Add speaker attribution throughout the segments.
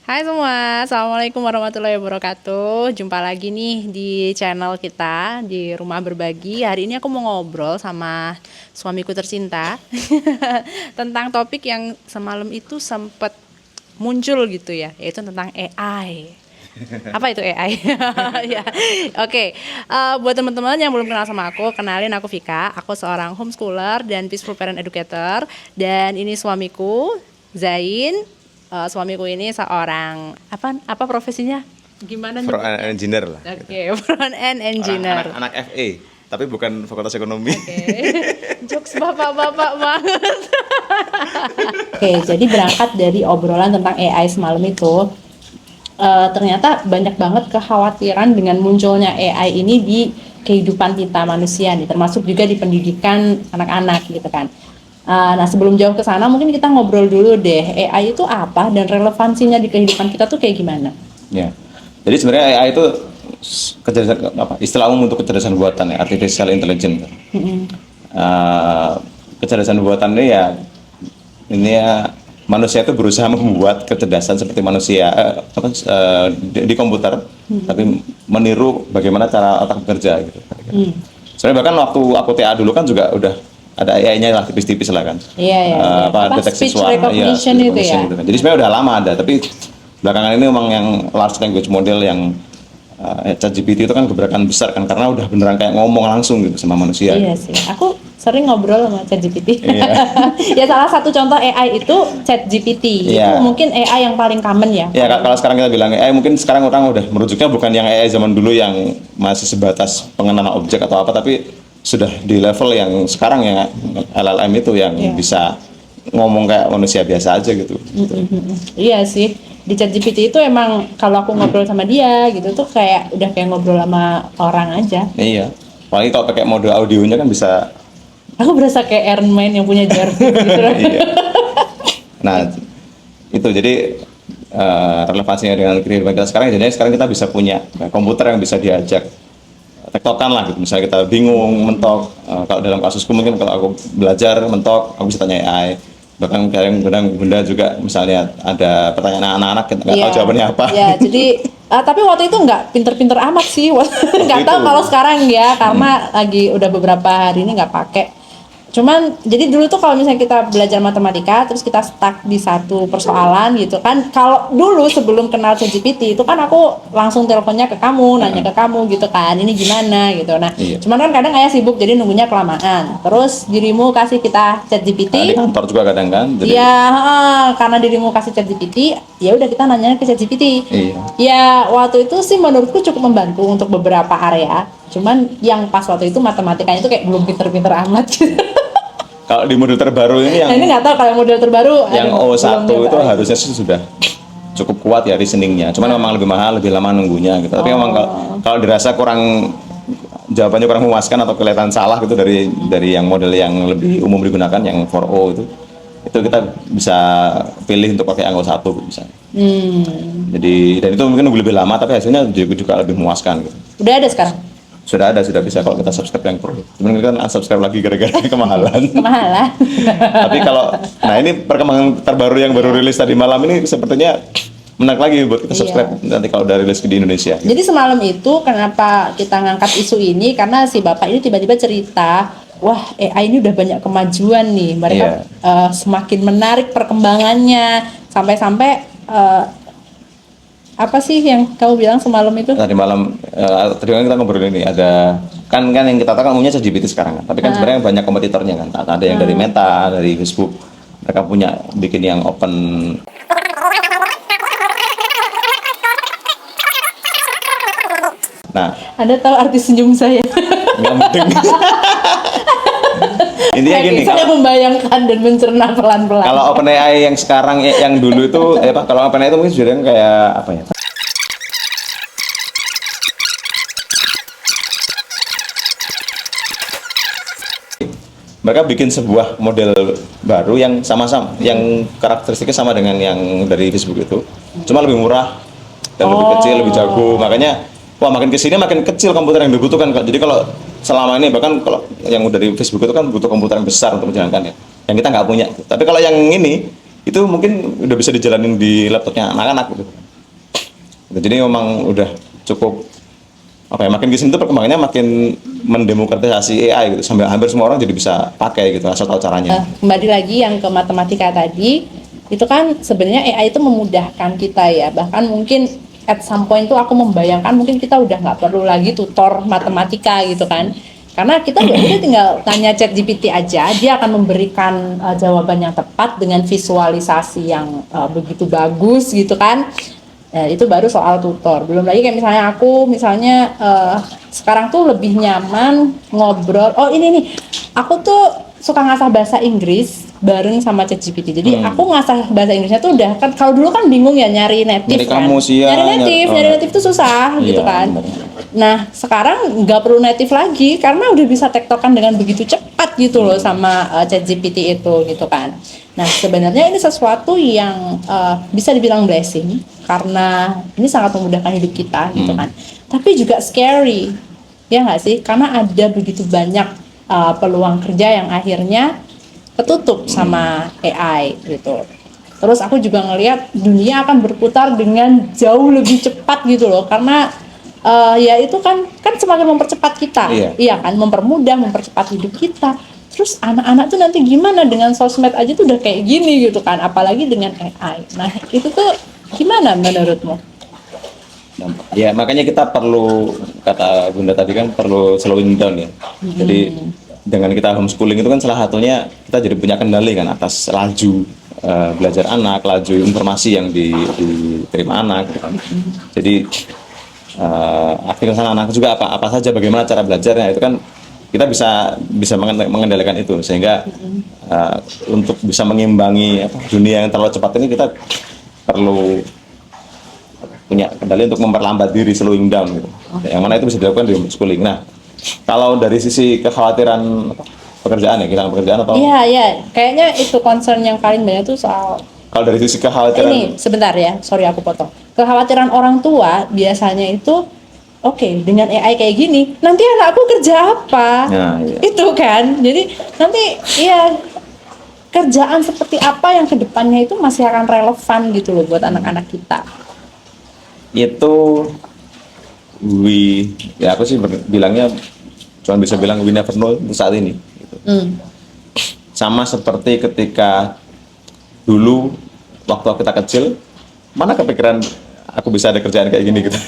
Speaker 1: Hai semua, Assalamualaikum warahmatullahi wabarakatuh. Jumpa lagi nih di channel kita di Rumah Berbagi. Hari ini aku mau ngobrol sama suamiku tercinta tentang topik yang semalam itu sempat muncul gitu ya, yaitu tentang AI. Apa itu AI? Ya, oke. Buat teman-teman yang belum kenal sama aku, kenalin aku Vika. Aku seorang homeschooler dan peaceful parent educator. Dan ini suamiku Zain. Suamiku ini seorang apa profesinya? Gimana
Speaker 2: Front
Speaker 1: nyebutnya?
Speaker 2: end engineer lah.
Speaker 1: Oke, front end engineer.
Speaker 2: Anak FE, tapi bukan fakultas ekonomi.
Speaker 1: Oke. Jokes bapak-bapak banget. Oke, jadi berangkat dari obrolan tentang AI semalam itu, ternyata banyak banget kekhawatiran dengan munculnya AI ini di kehidupan kita manusia nih, termasuk juga di pendidikan anak-anak gitu kan. Nah, sebelum jauh ke sana mungkin kita ngobrol dulu deh, AI itu apa dan relevansinya di kehidupan kita tuh kayak gimana?
Speaker 2: Ya. Jadi sebenarnya AI itu kecerdasan apa? Istilah umum untuk kecerdasan buatan ya, artificial intelligence. Kecerdasan buatan ini ya manusia itu berusaha membuat kecerdasan seperti manusia di komputer, tapi meniru bagaimana cara otak bekerja gitu. Sebenarnya bahkan waktu aku TA dulu kan juga udah ada AI-nya lah tipis-tipis lah kan.
Speaker 1: Iya. Apa
Speaker 2: Deteksi
Speaker 1: speech
Speaker 2: suara,
Speaker 1: recognition itu ya?
Speaker 2: gitu kan. Jadi sebenarnya udah lama ada, tapi belakangan ini memang yang large language model yang ChatGPT itu kan gebrakan besar kan, karena udah beneran kayak ngomong langsung gitu sama manusia.
Speaker 1: Iya sih, aku sering ngobrol sama ChatGPT.
Speaker 2: Iya.
Speaker 1: Ya salah satu contoh AI itu ChatGPT.
Speaker 2: Iya.
Speaker 1: Itu mungkin AI yang paling common ya.
Speaker 2: Ya kalau sekarang kita bilang AI, mungkin sekarang orang udah merujuknya bukan yang AI zaman dulu yang masih sebatas pengenalan objek atau apa, tapi sudah di level yang sekarang yang LLM itu yang bisa ngomong kayak manusia biasa aja gitu.
Speaker 1: Iya sih, di ChatGPT itu emang kalau aku ngobrol sama dia gitu tuh kayak udah kayak ngobrol sama orang aja.
Speaker 2: Iya. Apalagi kalau pakai mode audionya kan bisa.
Speaker 1: Aku berasa kayak Iron Man yang punya jersey gitu.
Speaker 2: Iya. Nah, itu jadi relevansinya dengan kehidupan kita sekarang. Jadi sekarang kita bisa punya komputer yang bisa diajak tektokan lah gitu. Misalnya kita bingung mentok, kalau dalam kasusku mungkin kalau aku belajar mentok, aku bisa tanya AI. Bahkan kadang-kadang bunda juga misalnya ada pertanyaan anak-anak nggak tahu jawabannya apa.
Speaker 1: Iya, jadi tapi waktu itu nggak pinter-pinter amat sih, nggak tahu kalau sekarang ya, karena lagi udah beberapa hari ini nggak pakai. Cuman jadi dulu tuh kalau misalnya kita belajar matematika terus kita stuck di satu persoalan gitu kan, kalau dulu sebelum kenal ChatGPT itu kan aku langsung teleponnya ke kamu, nanya ke kamu gitu kan, ini gimana gitu. Nah, cuman kan kadang ayah sibuk jadi nunggunya kelamaan. Terus dirimu kasih kita ChatGPT.
Speaker 2: Di kantor juga kadang kan.
Speaker 1: Iya, karena dirimu kasih ChatGPT, ya udah kita nanya ke ChatGPT.
Speaker 2: Iya.
Speaker 1: Ya waktu itu sih menurutku cukup membantu untuk beberapa area. Cuman yang pas waktu itu matematikanya itu kayak belum pinter-pinter amat gitu.
Speaker 2: Kalau di model terbaru ini yang
Speaker 1: ini nggak tahu kalau model terbaru
Speaker 2: yang O1 itu harusnya sih sudah cukup kuat ya reasoningnya. Cuman memang lebih mahal, lebih lama nunggunya gitu. Tapi memang kalau dirasa kurang jawabannya kurang memuaskan atau kelihatan salah gitu dari yang model yang lebih umum digunakan yang 4O itu kita bisa pilih untuk pakai yang O1 misalnya. Jadi dan itu mungkin lebih lama tapi hasilnya juga lebih memuaskan gitu.
Speaker 1: Udah ada sekarang?
Speaker 2: Sudah bisa kalau kita subscribe yang Pro. Cuman kita kan unsubscribe lagi gara-gara kemahalan.
Speaker 1: Kemahalan.
Speaker 2: Tapi nah ini perkembangan terbaru yang baru rilis tadi malam ini sepertinya menarik lagi buat kita subscribe nanti kalau udah rilis di Indonesia.
Speaker 1: Jadi semalam itu kenapa kita ngangkat isu ini karena si bapak ini tiba-tiba cerita, wah AI ini udah banyak kemajuan nih, mereka semakin menarik perkembangannya sampai-sampai apa sih yang kamu bilang semalam itu?
Speaker 2: Tadi malam kita ngobrol ini ada kan yang kita tahu kan umumnya ChatGPT sekarang kan. Tapi kan sebenarnya banyak kompetitornya kan. Ada yang dari Meta, dari Facebook. Mereka punya bikin yang open. Nah,
Speaker 1: Anda tahu arti senyum saya?
Speaker 2: nggak mungkin. Intinya gini,
Speaker 1: saya membayangkan dan mencerna pelan-pelan.
Speaker 2: Kalau OpenAI yang sekarang yang dulu itu kalau OpenAI itu mungkin sudah kayak apa ya? Mereka bikin sebuah model baru yang sama-sama, yang karakteristiknya sama dengan yang dari Facebook itu, cuma lebih murah dan lebih kecil, lebih jago. Makanya, makin kesini makin kecil komputer yang dibutuhkan. Jadi kalau selama ini bahkan kalau yang dari Facebook itu kan butuh komputer yang besar untuk menjalankannya, yang kita nggak punya. Tapi kalau yang ini itu mungkin udah bisa dijalanin di laptopnya anak-anak gitu. Jadi memang udah cukup apa ya, makin kesini tuh perkembangannya makin mendemokratisasi AI gitu, sampai hampir semua orang jadi bisa pakai gitu asal tahu caranya.
Speaker 1: Kembali lagi yang ke matematika tadi, itu kan sebenarnya AI itu memudahkan kita ya, bahkan mungkin at some point tuh aku membayangkan mungkin kita udah nggak perlu lagi tutor matematika gitu kan, karena kita udah tinggal tanya ChatGPT aja, dia akan memberikan jawaban yang tepat dengan visualisasi yang begitu bagus gitu kan. Itu baru soal tutor. Belum lagi kayak misalnya aku, sekarang tuh lebih nyaman ngobrol. Oh ini nih, aku tuh suka ngasah bahasa Inggris bareng sama ChatGPT. Jadi aku ngasah bahasa Inggrisnya tuh udah kan, kalau dulu kan bingung ya nyari native
Speaker 2: Nyari
Speaker 1: kan.
Speaker 2: kamus, iya,
Speaker 1: Nyari native tuh susah gitu kan.
Speaker 2: Bener.
Speaker 1: Nah sekarang nggak perlu native lagi karena udah bisa tektokan dengan begitu cepat gitu loh sama ChatGPT itu gitu kan. Nah sebenarnya ini sesuatu yang bisa dibilang blessing karena ini sangat memudahkan hidup kita gitu kan. Tapi juga scary, ya nggak sih? Karena ada begitu banyak peluang kerja yang akhirnya ketutup sama AI gitu. Terus aku juga ngelihat dunia akan berputar dengan jauh lebih cepat gitu loh, karena ya itu kan semakin mempercepat kita, iya kan, mempercepat hidup kita. Terus anak-anak tuh nanti gimana dengan sosmed aja tuh udah kayak gini gitu kan, apalagi dengan AI. Nah itu tuh gimana menurutmu?
Speaker 2: Ya makanya kita perlu, kata Bunda tadi kan, perlu slowing down ya. Jadi dengan kita homeschooling itu kan salah satunya kita jadi punya kendali kan atas laju belajar anak, laju informasi yang diterima anak gitu kan. Jadi aktivitas anak juga apa saja, bagaimana cara belajarnya, itu kan kita bisa mengendalikan itu, sehingga untuk bisa mengimbangi dunia yang terlalu cepat ini kita perlu punya kendali untuk memperlambat diri, slowing down gitu. Yang mana itu bisa dilakukan di homeschooling. Nah, kalau dari sisi kekhawatiran pekerjaan ya, kehilangan pekerjaan atau?
Speaker 1: Iya, kayaknya itu concern yang paling banyak tuh soal.
Speaker 2: Kalau dari sisi kekhawatiran.
Speaker 1: Ini sebentar ya, sorry aku potong. Kekhawatiran orang tua biasanya itu, oke, dengan AI kayak gini, nanti anakku kerja apa?
Speaker 2: Nah, iya.
Speaker 1: Itu kan, jadi nanti ya kerjaan seperti apa yang kedepannya itu masih akan relevan gitu loh buat anak-anak kita.
Speaker 2: Itu aku sih bilangnya cuma bisa bilang we never know untuk saat ini gitu. Sama seperti ketika dulu waktu kita kecil, mana kepikiran aku bisa ada kerjaan kayak gini gitu.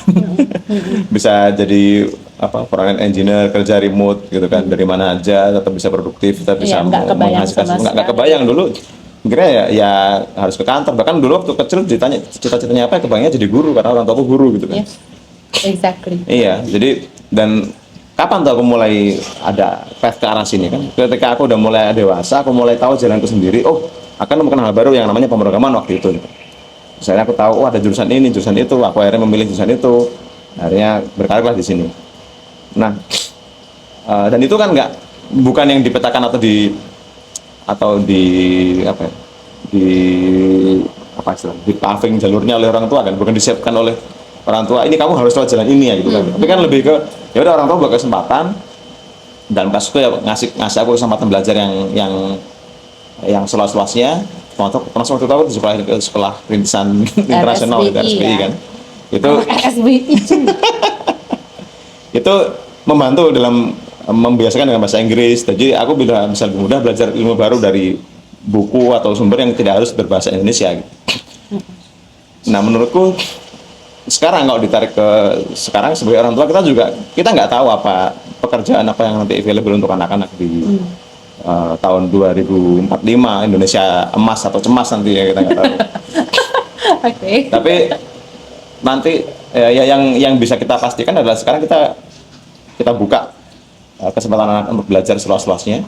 Speaker 2: Bisa jadi front-end engineer, kerja remote gitu kan, dari mana aja tetap bisa produktif, tetap bisa menghasilkan. Nggak kebayang dulu. Akhirnya ya harus ke kantor. Bahkan dulu waktu kecil ditanya cita-citanya apa, kebayangnya jadi guru karena orang tuaku guru gitu kan.
Speaker 1: Yes, exactly.
Speaker 2: Iya, jadi dan kapan tuh aku mulai ada path ke arah sini kan? Ketika aku udah mulai dewasa, aku mulai tahu jalanku sendiri. Oh, akan menemukan hal baru yang namanya pemrograman waktu itu. Gitu. Misalnya aku tahu, ada jurusan ini, jurusan itu. Aku akhirnya memilih jurusan itu. Akhirnya berkarirlah di sini. Nah, dan itu kan bukan yang dipetakan atau di paving jalurnya oleh orang tua kan, bukan disiapkan oleh orang tua, ini kamu harus lewat jalan ini ya gitu kan. Tapi kan lebih ke ya udah, orang tua buat kesempatan, dan kasusku ya ngasih aku kesempatan belajar yang seluas-luasnya. Termasuk waktu itu aku di sekolah rintisan internasional gitu, RSBI kan. Itu
Speaker 1: RSBI
Speaker 2: itu membantu dalam membiasakan dengan bahasa Inggris. Jadi aku bisa lebih mudah belajar ilmu baru dari buku atau sumber yang tidak harus berbahasa Indonesia gitu. Nah menurutku sekarang kalau ditarik ke sekarang sebagai orang tua, kita nggak tahu apa pekerjaan apa yang nanti available untuk anak-anak di tahun 2045 Indonesia emas atau cemas nanti ya, kita nggak tahu.
Speaker 1: Okay.
Speaker 2: Tapi nanti yang bisa kita pastikan adalah sekarang kita buka kesempatan anak untuk belajar seluas-luasnya.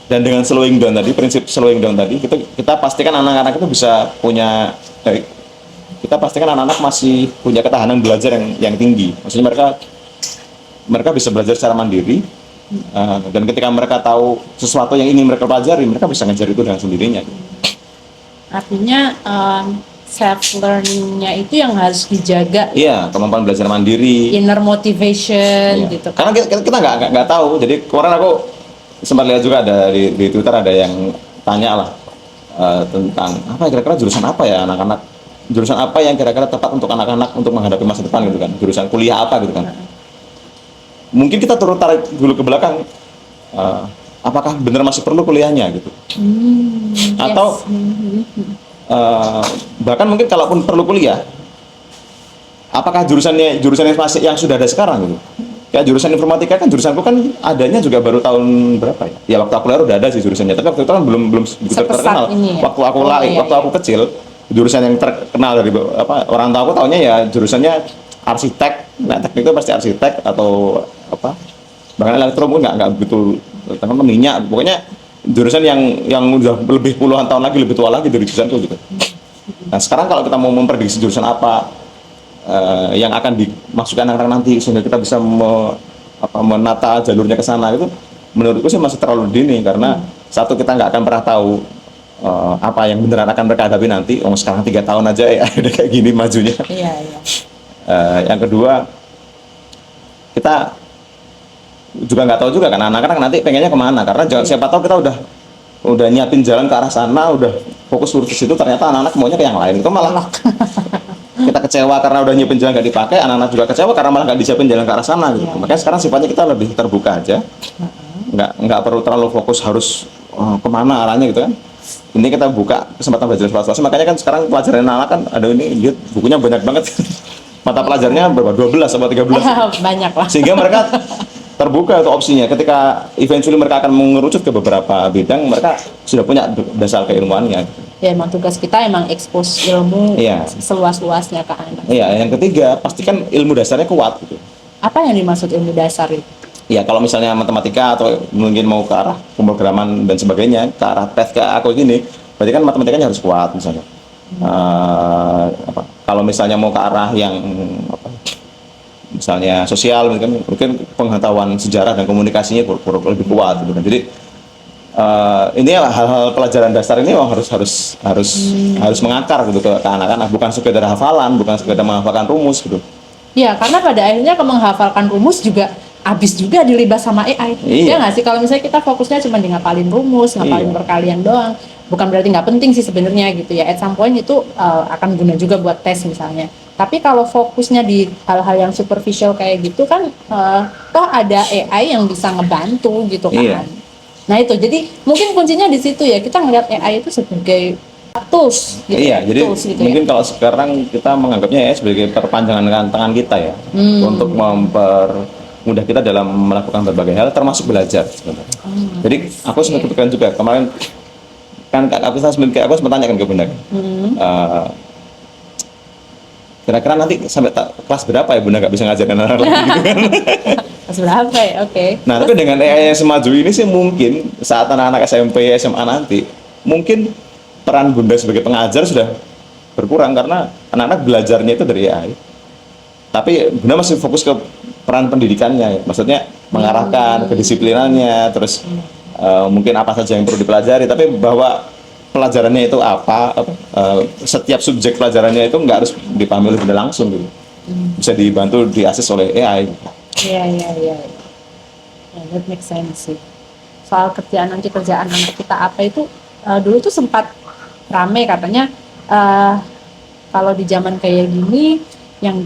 Speaker 2: Dan dengan slowing down tadi, prinsip slowing down tadi, kita pastikan anak-anak itu bisa punya, kita pastikan anak-anak masih punya ketahanan belajar yang tinggi. Maksudnya mereka bisa belajar secara mandiri, dan ketika mereka tahu sesuatu yang ingin mereka pelajari, mereka bisa ngejar itu dengan sendirinya.
Speaker 1: Artinya self learning-nya itu yang harus dijaga.
Speaker 2: Iya, kemampuan belajar mandiri,
Speaker 1: inner motivation gitu.
Speaker 2: Karena kita nggak tahu. Jadi kemarin aku sempat lihat juga ada di Twitter, ada yang tanya lah, tentang apa ya, kira-kira jurusan apa ya anak-anak, jurusan apa yang kira-kira tepat untuk anak-anak untuk menghadapi masa depan gitu kan, jurusan kuliah apa gitu kan. Mungkin kita turun tarik dulu ke belakang, apakah benar masih perlu kuliahnya gitu, atau bahkan mungkin kalaupun perlu kuliah, apakah jurusan yang masih yang sudah ada sekarang gitu. Kayak jurusan informatika kan, jurusanku kan adanya juga baru tahun berapa ya? Ya waktu aku lahir udah ada sih jurusannya, tapi waktu itu kan belum begitu terkenal.
Speaker 1: Ya?
Speaker 2: Waktu aku lahir, waktu aku kecil, jurusan yang terkenal dari apa orang tua aku taunya ya jurusannya arsitek. Nah, teknik itu pasti arsitek atau apa? Bahkan elektro mungkin nggak begitu terkenal, minyak. Pokoknya jurusan yang udah lebih puluhan tahun lagi, lebih tua lagi dari jurusanku gitu. Nah, sekarang kalau kita mau memprediksi jurusan apa yang akan dimasukkan anak-anak nanti sehingga kita bisa menata jalurnya ke sana, itu menurutku sih masih terlalu dini, karena satu, kita nggak akan pernah tahu apa yang beneran akan mereka hadapi nanti. Sekarang 3 tahun aja ya udah kayak gini majunya.
Speaker 1: Iya, iya.
Speaker 2: Yang kedua, kita juga nggak tahu juga kan anak-anak nanti pengennya kemana, karena siapa tahu kita udah nyiapin jalan ke arah sana, udah fokus lurus ke situ, ternyata anak-anak maunya ke yang lain, itu malah kita kecewa karena udah nyiapin jalan nggak dipakai, anak-anak juga kecewa karena malah nggak disiapin jalan ke arah sana gitu. Makanya sekarang sifatnya kita lebih terbuka aja, nggak perlu terlalu fokus harus kemana arahnya gitu kan. Ini kita buka kesempatan belajar luas-luas. Makanya kan sekarang pelajaran anak kan ada ini, lihat bukunya banyak banget. Mata pelajarnya berapa? 12 atau 13.
Speaker 1: Banyak lah.
Speaker 2: Sehingga mereka terbuka itu opsinya. Ketika eventually mereka akan mengerucut ke beberapa bidang, mereka sudah punya dasar keilmuannya.
Speaker 1: Ya emang tugas kita emang expose ilmu seluas-luasnya ke anak.
Speaker 2: Iya, yang ketiga pastikan ilmu dasarnya kuat gitu.
Speaker 1: Apa yang dimaksud ilmu dasar itu?
Speaker 2: Ya kalau misalnya matematika atau mungkin mau ke arah pemrograman dan sebagainya, ke arah tes ke aku gini, berarti kan matematikanya harus kuat misalnya. Kalau misalnya mau ke arah yang misalnya sosial, mungkin pengetahuan sejarah dan komunikasinya lebih kuat gitu kan. Jadi ini hal-hal pelajaran dasar ini memang harus mengakar gitu ke anak-anak, bukan sekedar hafalan, bukan sekedar menghafalkan rumus gitu.
Speaker 1: Ya, karena pada akhirnya menghafalkan rumus juga habis juga dilibas sama AI. Ya nggak sih, kalau misalnya kita fokusnya cuma di ngapalin rumus, ngapalin perkalian doang, bukan berarti nggak penting sih sebenarnya gitu ya. At some point itu akan guna juga buat tes misalnya. Tapi kalau fokusnya di hal-hal yang superficial kayak gitu kan, toh ada AI yang bisa ngebantu gitu kan. Nah itu, jadi mungkin kuncinya di situ ya, kita ngeliat AI itu sebagai tools gitu.
Speaker 2: Iya, jadi
Speaker 1: gitu
Speaker 2: mungkin kalau sekarang kita menganggapnya ya sebagai perpanjangan tangan kita ya, untuk mempermudah kita dalam melakukan berbagai hal, termasuk belajar sebenarnya. Jadi aku sempat kepikiran juga kemarin, kan aku sempat tanyakan ke Bunda, kira-kira nanti sampai kelas berapa ya Bunda nggak bisa ngajarin anak lagi gitu kan?
Speaker 1: Kelas berapa ya? Oke.
Speaker 2: Nah, tapi dengan AI yang semaju ini sih mungkin saat anak-anak SMP, SMA nanti, mungkin peran Bunda sebagai pengajar sudah berkurang karena anak-anak belajarnya itu dari AI. Tapi Bunda masih fokus ke peran pendidikannya, maksudnya mengarahkan kedisiplinannya, terus mungkin apa saja yang perlu dipelajari, tapi bahwa pelajarannya itu apa, setiap subjek pelajarannya itu nggak harus dipahami oleh Bunda langsung gitu. Bisa dibantu, diakses oleh AI.
Speaker 1: Iya. That makes sense sih. Soal kerjaan anak kita apa itu, dulu tuh sempat rame katanya, kalau di zaman kayak gini yang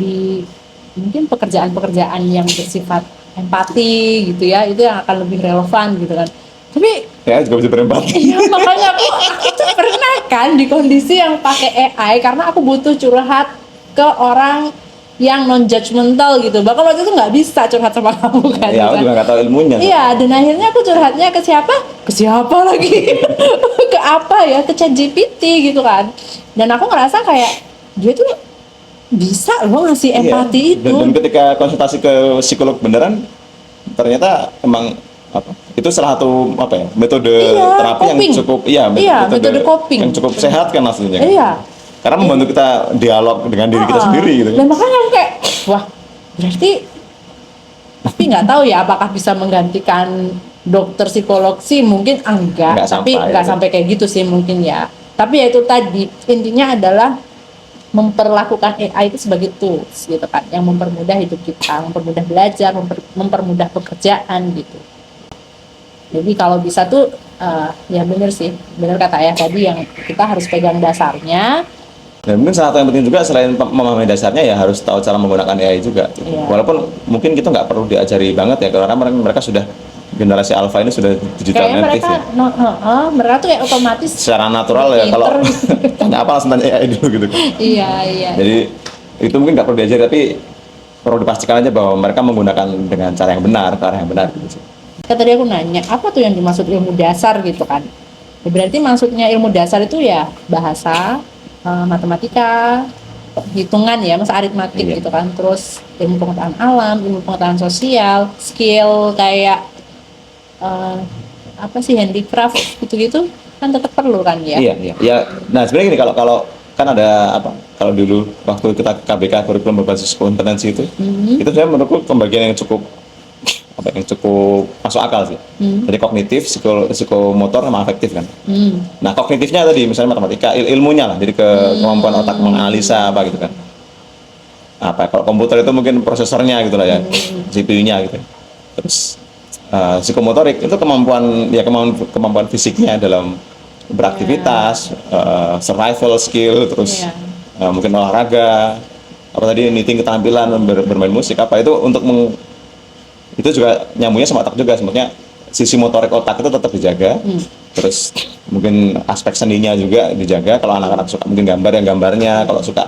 Speaker 1: mungkin pekerjaan-pekerjaan yang bersifat empati gitu ya, itu yang akan lebih relevan gitu kan. Tapi
Speaker 2: ya juga bisa berempati.
Speaker 1: Iya, makanya aku tuh pernah kan di kondisi yang pakai AI karena aku butuh curhat ke orang yang non judgmental gitu. Bahkan waktu itu nggak bisa curhat sama kamu kan.
Speaker 2: Ya, aku juga nggak tahu ilmunya.
Speaker 1: Iya, dan akhirnya aku curhatnya ke siapa? Ke siapa lagi? Ke apa ya? Ke ChatGPT gitu kan. Dan aku ngerasa kayak dia tuh bisa loh ngasih empati itu.
Speaker 2: Dan ketika konsultasi ke psikolog beneran, ternyata emang itu salah satu metode terapi
Speaker 1: coping.
Speaker 2: yang cukup
Speaker 1: metode coping
Speaker 2: yang cukup sehat kan maksudnya.
Speaker 1: Iya.
Speaker 2: Karena membantu kita dialog dengan diri kita sendiri gitu.
Speaker 1: Dan makanya aku kayak, wah, berarti tapi nggak tahu ya apakah bisa menggantikan dokter psikolog sih, mungkin enggak tapi nggak sampai kayak gitu sih mungkin ya. Tapi ya itu tadi, intinya adalah memperlakukan AI itu sebagai tools gitu kan, yang mempermudah hidup kita, mempermudah belajar, mempermudah pekerjaan gitu. Jadi kalau bisa tuh Ya bener sih, bener kata ayah tadi yang kita harus pegang dasarnya.
Speaker 2: Dan mungkin salah satu yang penting juga selain memahami dasarnya ya harus tahu cara menggunakan AI juga. Gitu.
Speaker 1: Iya.
Speaker 2: Walaupun mungkin kita nggak perlu diajari banget ya karena mereka sudah generasi alpha ini sudah digital
Speaker 1: Kayaknya
Speaker 2: native
Speaker 1: mereka,
Speaker 2: ya.
Speaker 1: mereka tuh kayak otomatis
Speaker 2: Secara natural ya kalau
Speaker 1: pinter.
Speaker 2: tanya apa langsung tanya AI dulu gitu.
Speaker 1: Iya, iya.
Speaker 2: Jadi itu mungkin nggak perlu diajari tapi perlu dipastikan aja bahwa mereka menggunakan dengan cara yang benar, cara yang benar gitu sih.
Speaker 1: Kan tadi aku nanya, apa tuh yang dimaksud ilmu dasar gitu kan? Ya, berarti maksudnya ilmu dasar itu ya bahasa, matematika, hitungan ya, masa aritmatik
Speaker 2: Iya.
Speaker 1: gitu kan. Terus ilmu pengetahuan alam, ilmu pengetahuan sosial, skill kayak apa sih handicraft gitu-gitu kan tetap perlu kan ya?
Speaker 2: Iya, iya. Ya, nah sebenarnya gini kalau kalau kan ada apa? Kalau dulu waktu kita KBK kurikulum berbasis kompetensi itu, itu saya menurutku pembagian yang cukup apa yang cukup masuk akal sih. Jadi kognitif, psikomotor sama afektif kan. Nah, kognitifnya tadi misalnya matematika, ilmunya lah, jadi kemampuan otak menganalisa apa gitu kan. Apa kalau komputer itu mungkin prosesornya gitu lah ya, CPU-nya gitu. Terus psikomotorik itu kemampuan ya kemampuan fisiknya dalam beraktivitas, survival skill, terus
Speaker 1: Iya.
Speaker 2: mungkin olahraga, apa tadi knitting keterampilan bermain musik apa itu untuk itu juga nyambungnya sama otak juga sebenarnya sisi motorik otak itu tetap dijaga. Terus mungkin aspek seninya juga dijaga kalau anak-anak suka mungkin gambar yang gambarnya, kalau suka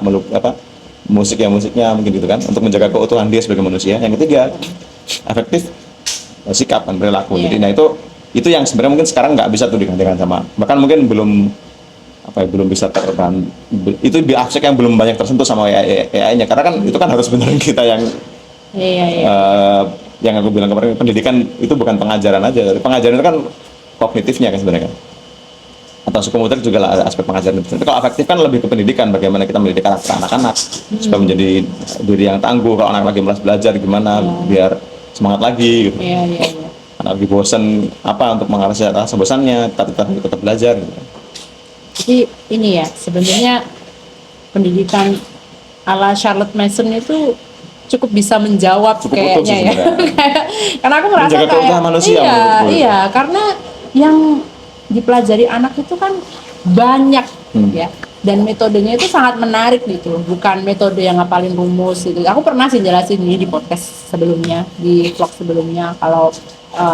Speaker 2: musik ya musiknya mungkin gitu kan untuk menjaga keutuhan dia sebagai manusia. Yang ketiga efektif sikap dan perilaku.
Speaker 1: Iya.
Speaker 2: Jadi nah itu yang sebenarnya mungkin sekarang nggak bisa tuh digantikan sama bahkan mungkin belum apa ya, belum bisa terbang itu di aspek yang belum banyak tersentuh sama AI-nya karena kan itu kan harus beneran kita yang
Speaker 1: Iya, iya.
Speaker 2: yang aku bilang kemarin pendidikan itu bukan pengajaran aja. Pengajaran itu kan kognitifnya kan sebenarnya kan. Atau psikomotorik juga lah ada aspek pengajaran itu. Tapi kalau afektif kan lebih ke pendidikan bagaimana kita mendidik karakter anak-anak supaya menjadi diri yang tangguh kalau anak lagi malas belajar gimana biar semangat lagi gitu.
Speaker 1: Iya, iya, iya.
Speaker 2: Anak lagi bosan apa untuk mengatasi rasa bosannya tapi tetap belajar gitu.
Speaker 1: Jadi ini ya sebenarnya pendidikan ala Charlotte Mason itu cukup bisa menjawab
Speaker 2: Cukup utuh sih
Speaker 1: kayaknya ya.
Speaker 2: sebenarnya.
Speaker 1: Karena aku merasa
Speaker 2: Menjaga
Speaker 1: kayak
Speaker 2: keutuhan manusia
Speaker 1: iya,
Speaker 2: menurutku.
Speaker 1: iya, karena yang dipelajari anak itu kan banyak ya. Dan metodenya itu sangat menarik gitu, bukan metode yang ngapalin rumus gitu. Aku pernah sih jelasin ini di podcast sebelumnya, di vlog sebelumnya kalau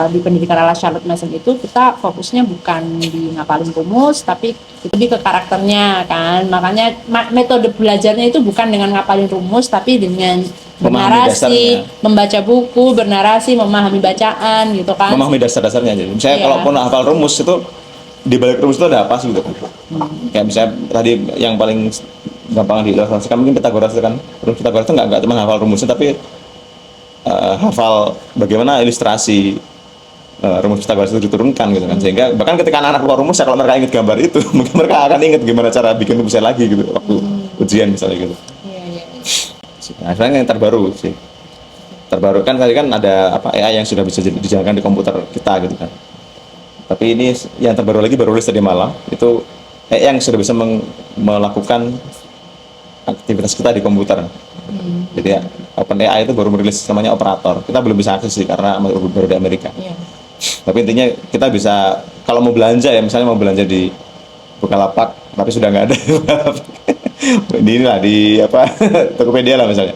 Speaker 1: di pendidikan ala Charlotte Mason itu kita fokusnya bukan di ngapalin rumus tapi lebih ke karakternya kan. Makanya metode belajarnya itu bukan dengan ngapalin rumus tapi dengan
Speaker 2: Memahami
Speaker 1: bernarasi,
Speaker 2: dasarnya.
Speaker 1: membaca buku, bernarasi, memahami bacaan gitu kan.
Speaker 2: Memahami dasar-dasarnya aja. Misalnya
Speaker 1: Iya.
Speaker 2: kalaupun hafal rumus itu di balik rumus itu ada apa sih gitu kan. Kayak misalnya tadi yang paling gampang diilustrasikan mungkin Pitagoras itu kan. Rumus Pitagoras itu nggak cuma hafal rumusnya tapi hafal bagaimana ilustrasi rumus Pitagoras itu diturunkan gitu kan. Sehingga bahkan ketika anak-anak keluar rumus ya kalau mereka ingat gambar itu mungkin mereka akan ingat gimana cara bikin rumusnya lagi gitu waktu ujian misalnya gitu.
Speaker 1: Iya, iya.
Speaker 2: Nah, sekarang yang terbaru sih. Terbaru kan tadi kan ada apa AI yang sudah bisa dijalankan di komputer kita gitu kan. Tapi ini yang terbaru lagi baru rilis tadi malam itu AI yang sudah bisa melakukan aktivitas kita di komputer. Jadi ya, OpenAI itu baru merilis namanya operator. Kita belum bisa akses sih karena baru di Amerika.
Speaker 1: Iya.
Speaker 2: Tapi intinya kita bisa kalau mau belanja ya misalnya mau belanja di Bukalapak tapi sudah nggak ada di inilah di apa Tokopedia lah misalnya.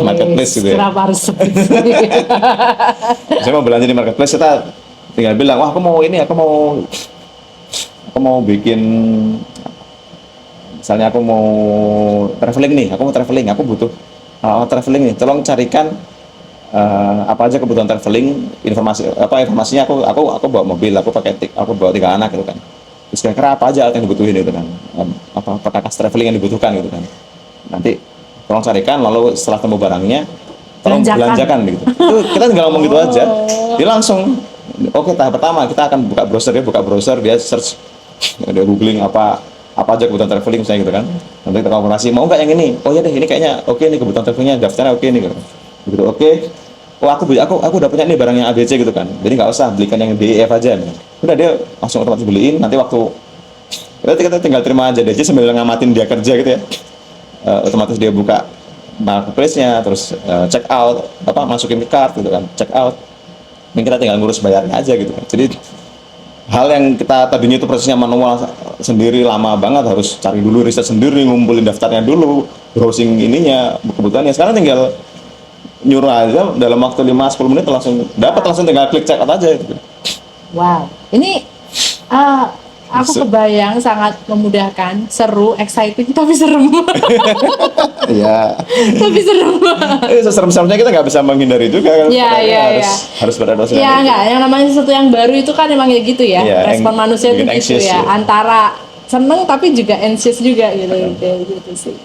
Speaker 2: Marketplace gitu ya.
Speaker 1: Kenapa harus seperti itu?
Speaker 2: Saya mau belanja di marketplace kita tinggal bilang wah aku mau bikin misalnya aku mau traveling aku butuh traveling nih tolong carikan apa aja kebutuhan traveling informasinya aku bawa mobil aku bawa 3 anak gitu kan terus kira-kira apa aja alat yang dibutuhin gitu kan apa perkakas traveling yang dibutuhkan gitu kan nanti tolong carikan lalu setelah temu barangnya tolong belanjakan gitu itu kita tinggal ngomong gitu aja dia langsung oke tahap pertama kita akan buka browser dia search dia googling apa aja kebutuhan traveling misalnya gitu kan nanti kita konfirmasi mau nggak yang ini oh ya deh ini kayaknya oke nih kebutuhan travelingnya daftarnya oke nih gitu oke oh aku udah punya nih barang yang ABC gitu kan jadi nggak usah belikan yang D E F aja nih. Udah dia langsung otomatis beliin nanti waktu kita tinggal terima aja deh sambil ngamatin dia kerja gitu ya otomatis dia buka marketplace-nya terus check out masukin ke cart gitu kan check out dan kita tinggal ngurus bayarnya aja gitu kan jadi hal yang kita tadinya itu prosesnya manual sendiri lama banget, harus cari dulu riset sendiri, ngumpulin daftarnya dulu, browsing ininya kebutuhannya. Sekarang tinggal nyuruh aja dalam waktu 5-10 menit langsung dapat, langsung tinggal klik check out aja gitu.
Speaker 1: Wow, ini aku kebayang sangat memudahkan, seru, exciting, tapi serem.
Speaker 2: Iya.
Speaker 1: Tapi serem.
Speaker 2: Seserem-seremnya kita nggak bisa menghindari juga kan.
Speaker 1: Iya, iya,
Speaker 2: harus beradaptasi.
Speaker 1: Iya, enggak, yang namanya sesuatu yang baru itu kan emang ya gitu ya.
Speaker 2: Iya,
Speaker 1: Respon manusia itu
Speaker 2: bikin
Speaker 1: gitu
Speaker 2: anxious
Speaker 1: ya.
Speaker 2: ya.
Speaker 1: Antara seneng tapi juga anxious juga gitu, gitu sih.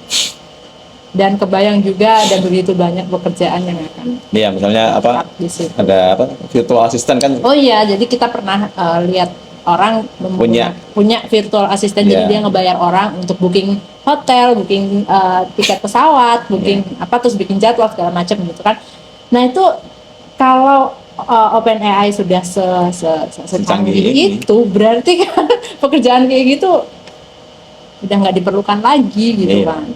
Speaker 1: Dan kebayang juga ada begitu banyak pekerjaan yang akan
Speaker 2: Iya, misalnya apa?
Speaker 1: di situ.
Speaker 2: Ada apa? Virtual assistant kan.
Speaker 1: Oh iya, jadi kita pernah lihat orang punya virtual assistant, jadi
Speaker 2: Iya.
Speaker 1: dia ngebayar orang untuk booking hotel, booking tiket pesawat, booking apa, terus bikin jadwal segala macam gitu kan. Nah itu kalau OpenAI sudah secanggih itu, berarti kan pekerjaan kayak gitu udah nggak diperlukan lagi gitu
Speaker 2: Iya.
Speaker 1: kan.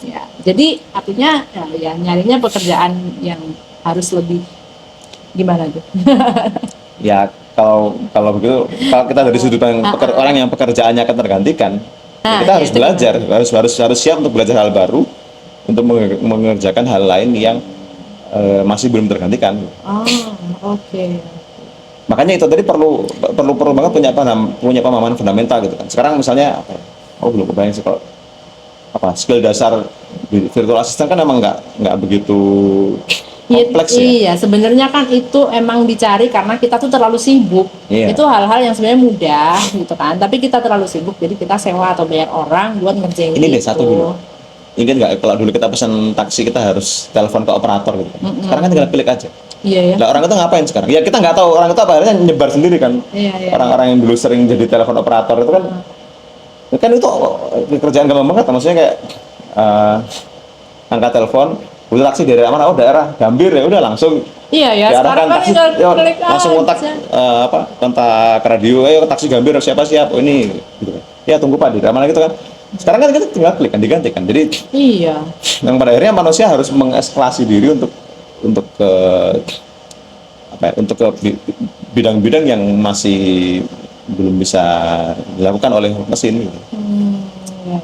Speaker 1: Ya, jadi artinya ya nyarinya pekerjaan yang harus lebih gimana tuh?
Speaker 2: Ya kalau begitu, kalau kita dari sudut pandang orang yang pekerjaannya akan tergantikan, kita harus
Speaker 1: itu
Speaker 2: belajar, harus siap untuk belajar hal baru, untuk mengerjakan hal lain yang masih belum tergantikan.
Speaker 1: Oh, oke.
Speaker 2: Makanya itu tadi perlu banget punya pemahaman fundamental gitu kan. Sekarang misalnya apa? Oh, belum kebayang sih kalau apa skill dasar di virtual assistant kan emang nggak begitu kompleks ya.
Speaker 1: Iya, sebenarnya kan itu emang dicari karena kita tuh terlalu sibuk.
Speaker 2: Iya.
Speaker 1: Itu hal-hal yang sebenarnya mudah gitu kan. Tapi kita terlalu sibuk, jadi kita sewa atau bayar orang buat ngerjain
Speaker 2: Ini deh
Speaker 1: itu.
Speaker 2: satu dulu. Ingat nggak kalau dulu kita pesan taksi kita harus telepon ke operator gitu. Sekarang kan tinggal klik aja.
Speaker 1: Iya ya.
Speaker 2: Nah, orang itu ngapain sekarang? Ya kita nggak tahu, orang itu apa, akhirnya nyebar sendiri kan.
Speaker 1: Iya.
Speaker 2: Orang-orang yang dulu sering jadi telepon operator itu kan itu pekerjaan gampang banget. Maksudnya kayak angkat telepon, butuh taksi dari mana? Oh, daerah Gambir, ya udah langsung
Speaker 1: Iya ya, sekarang kan tinggal klik
Speaker 2: langsung kontak
Speaker 1: aja.
Speaker 2: kontak radio, taksi Gambir siapa oh ini gitu kan. Ya tunggu Pak di daerah mana gitu kan. Sekarang kan kita tinggal klik kan, digantikan. Jadi
Speaker 1: Iya.
Speaker 2: yang pada akhirnya manusia harus mengeskalasi diri untuk ke untuk ke bidang-bidang yang masih belum bisa dilakukan oleh mesin gitu.
Speaker 1: Ya.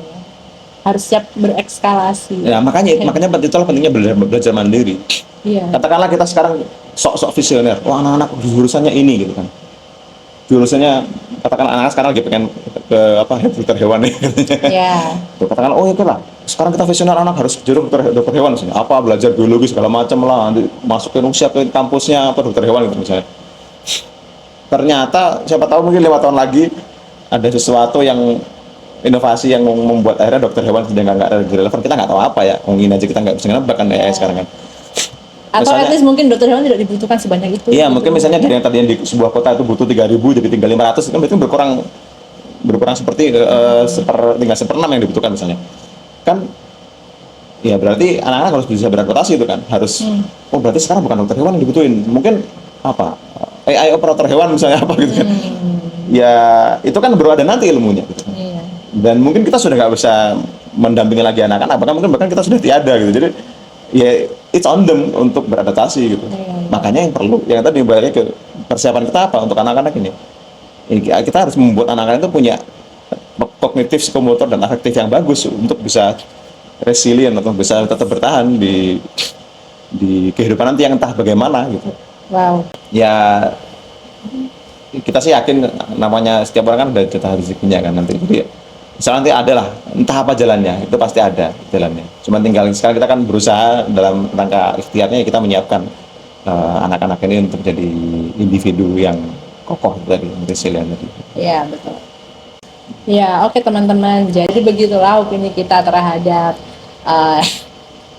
Speaker 1: Harus siap berekskalasi.
Speaker 2: Ya, makanya itulah pentingnya belajar mandiri.
Speaker 1: Iya.
Speaker 2: Katakanlah kita sekarang sok-sok visioner, anak-anak jurusannya ini gitu kan. Jurusannya katakanlah anak-anak sekarang lagi pengen ke dokter hewan nih.
Speaker 1: Iya.
Speaker 2: Tuh, katakanlah itu lah. Sekarang kita visioner, anak harus jadi dokter hewan misalnya. Apa belajar biologi segala macam lah, nanti masukin siap ke kampusnya dokter hewan gitu misalnya. Ternyata siapa tahu mungkin 5 tahun lagi ada sesuatu yang inovasi yang membuat akhirnya dokter hewan sudah nggak relevan, kita nggak tahu apa ya, mungkin aja kita nggak bisa nebak kan AI sekarang kan.
Speaker 1: Atau at least mungkin dokter hewan tidak dibutuhkan sebanyak itu.
Speaker 2: Iya, mungkin misalnya dari yang tadinya di sebuah kota itu butuh 3.000 jadi tinggal 500, kan berarti berkurang seperti tinggal 1/6 yang dibutuhkan misalnya. Kan ya berarti anak-anak harus bisa beradaptasi itu kan, harus oh berarti sekarang bukan dokter hewan yang dibutuhin, mungkin apa AI operator hewan misalnya apa gitu kan. Ya itu kan baru ada nanti ilmunya gitu.
Speaker 1: Iya.
Speaker 2: Dan mungkin kita sudah nggak bisa mendampingi lagi anak-anak, bahkan kita sudah tiada gitu. Jadi ya it's on them untuk beradaptasi gitu. Makanya yang perlu, yang tadi balik ke persiapan kita apa untuk anak-anak ini. Kita harus membuat anak-anak itu punya kognitif, psikomotor dan afektif yang bagus untuk bisa resilient atau bisa tetap bertahan di kehidupan nanti yang entah bagaimana gitu.
Speaker 1: Wow.
Speaker 2: Ya kita sih yakin namanya setiap orang kan udah jatah rezekinya kan nanti. Jadi misalnya nanti ada lah, entah apa jalannya, itu pasti ada jalannya. Cuma tinggal sekarang kita kan berusaha dalam rangka ikhtiarnya kita menyiapkan anak-anak ini untuk jadi individu yang kokoh tadi, resilient tadi.
Speaker 1: Iya, betul. Ya, oke teman-teman. Jadi begitulah opini kita terhadap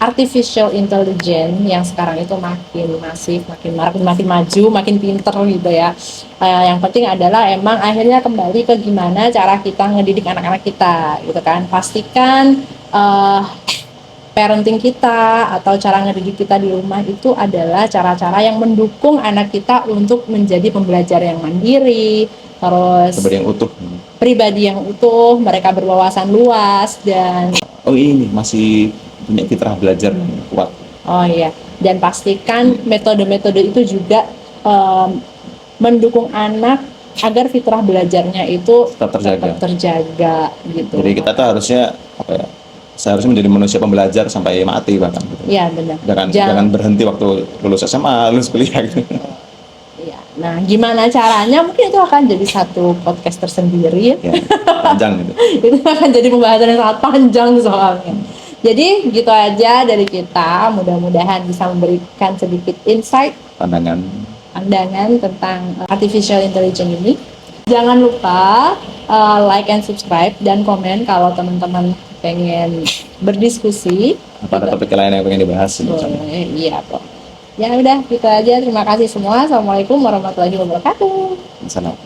Speaker 1: artificial intelligence yang sekarang itu makin masif, makin maju, makin pinter gitu ya. Yang penting adalah emang akhirnya kembali ke gimana cara kita ngedidik anak-anak kita gitu kan. Pastikan parenting kita atau cara ngedidik kita di rumah itu adalah cara-cara yang mendukung anak kita untuk menjadi pembelajar yang mandiri, terus pribadi yang utuh, mereka berwawasan luas dan
Speaker 2: ini masih punya fitrah belajar kuat.
Speaker 1: Oh iya, dan pastikan metode-metode itu juga mendukung anak agar fitrah belajarnya itu
Speaker 2: Tetap terjaga.
Speaker 1: terjaga gitu.
Speaker 2: Jadi kita tuh harusnya apa ya? Seharusnya menjadi manusia pembelajar sampai mati bahkan. Gitu.
Speaker 1: Iya benar.
Speaker 2: Jangan berhenti waktu lulus SMA, lulus kuliah gitu.
Speaker 1: Iya. Nah, gimana caranya? Mungkin itu akan jadi satu podcast tersendiri.
Speaker 2: Ya, panjang gitu.
Speaker 1: Itu akan jadi pembahasan yang sangat panjang soalnya. Jadi gitu aja dari kita. Mudah-mudahan bisa memberikan sedikit insight,
Speaker 2: Pandangan
Speaker 1: tentang artificial intelligence ini. Jangan lupa like and subscribe dan komen kalau teman-teman pengen berdiskusi.
Speaker 2: apa ada topik lain yang pengen dibahas gitu.
Speaker 1: Boleh, iya kok. Ya udah, gitu aja. Terima kasih semua. Assalamualaikum warahmatullahi wabarakatuh.
Speaker 2: Misalnya.